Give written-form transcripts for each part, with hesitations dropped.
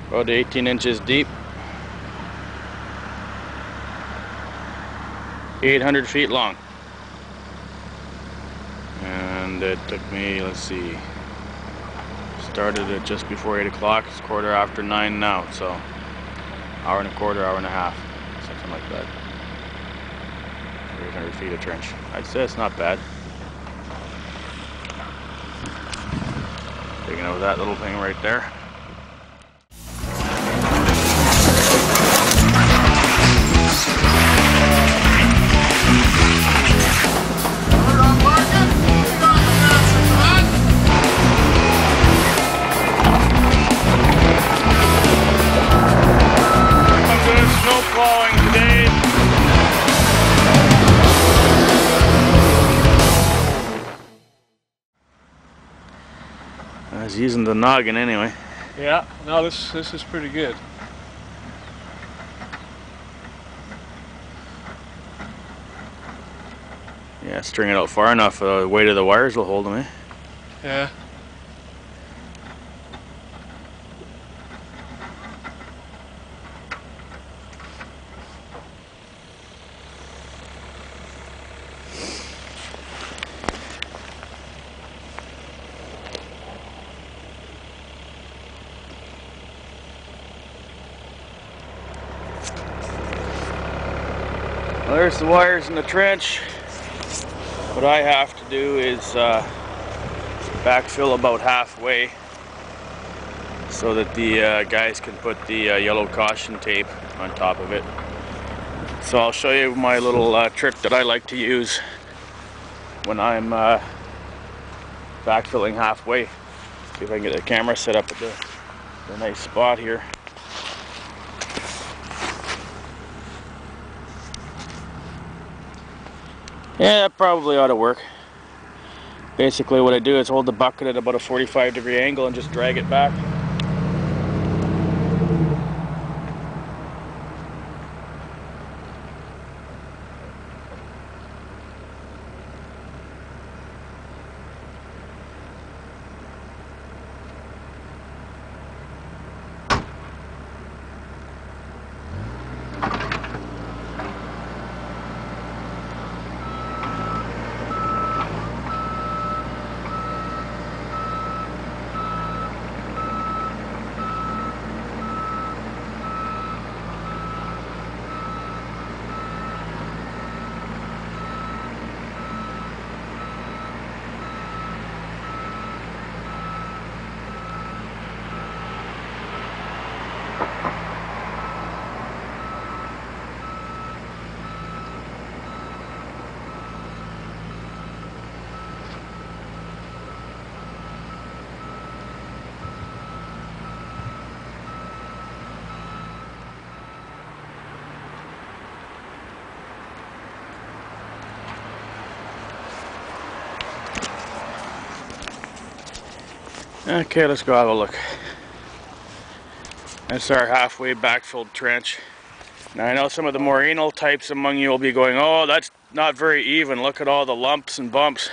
About 18 inches deep. 800 feet long. And it took me, let's see, started at just before 8 o'clock. It's 9:15 now, so hour and a quarter, hour and a half, something like that. 800 feet of trench. I'd say it's not bad. Digging out that little thing right there. I was using the noggin anyway. Yeah, no, this is pretty good. Yeah, string it out far enough, the weight of the wires will hold them, eh? Yeah. Well, there's the wires in the trench. What I have to do is backfill about halfway so that the guys can put the yellow caution tape on top of it. So I'll show you my little trick that I like to use when I'm backfilling halfway. See if I can get the camera set up at the nice spot here. Yeah, that probably ought to work. Basically what I do is hold the bucket at about a 45-degree angle and just drag it back. Okay, let's go have a look. That's our halfway backfilled trench. Now I know some of the more anal types among you will be going, oh, that's not very even, look at all the lumps and bumps.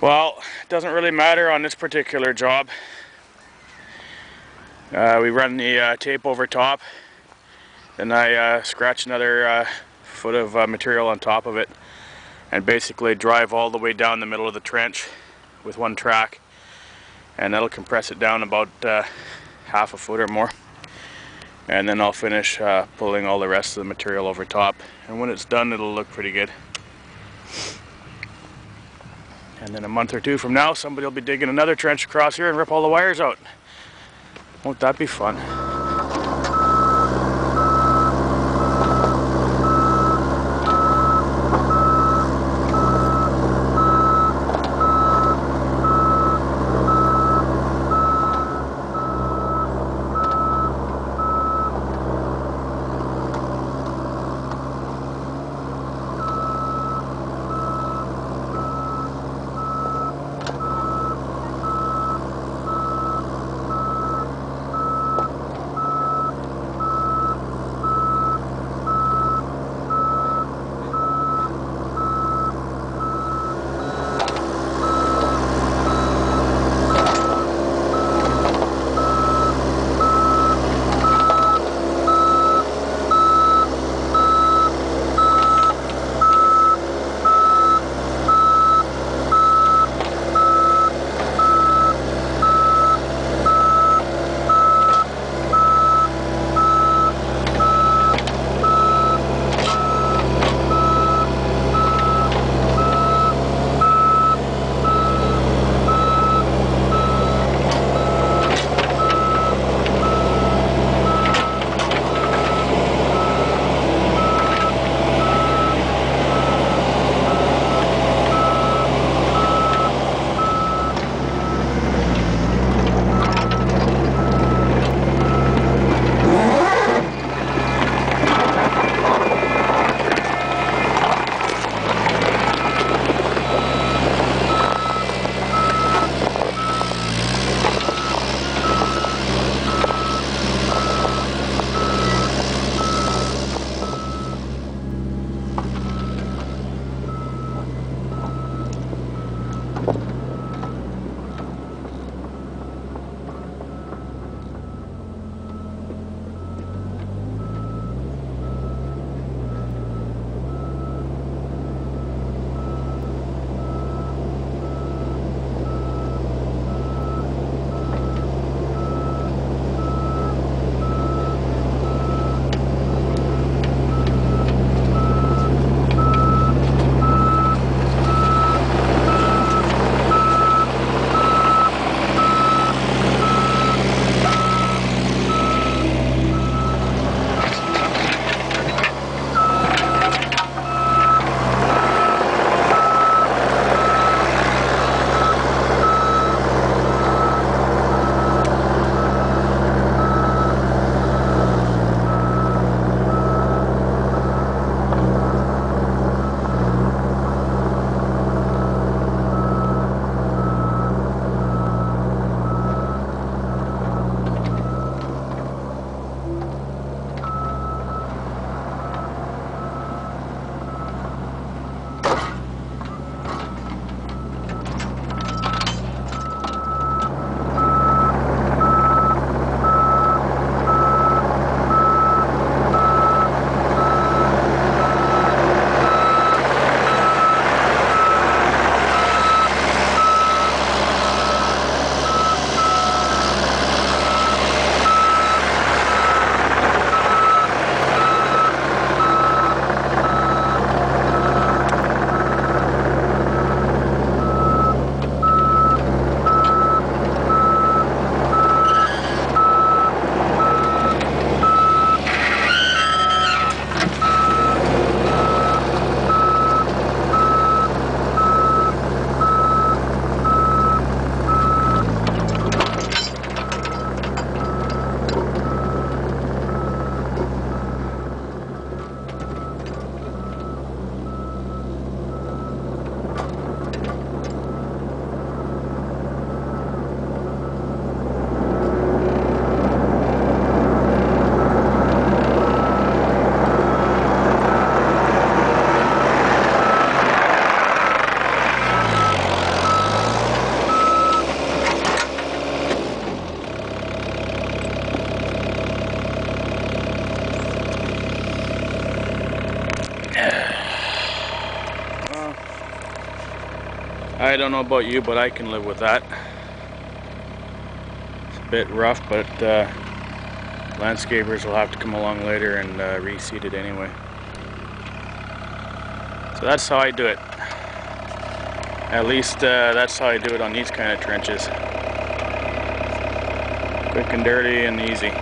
Well, it doesn't really matter on this particular job. We run the tape over top, then I scratch another foot of material on top of it and basically drive all the way down the middle of the trench with one track, and that'll compress it down about half a foot or more, and then I'll finish pulling all the rest of the material over top, and when it's done it'll look pretty good. And then a month or two from now somebody will be digging another trench across here and rip all the wires out. Won't that be fun? I don't know about you, but I can live with that. It's a bit rough, but landscapers will have to come along later and reseed it anyway. So that's how I do it. At least that's how I do it on these kind of trenches. Quick and dirty and easy.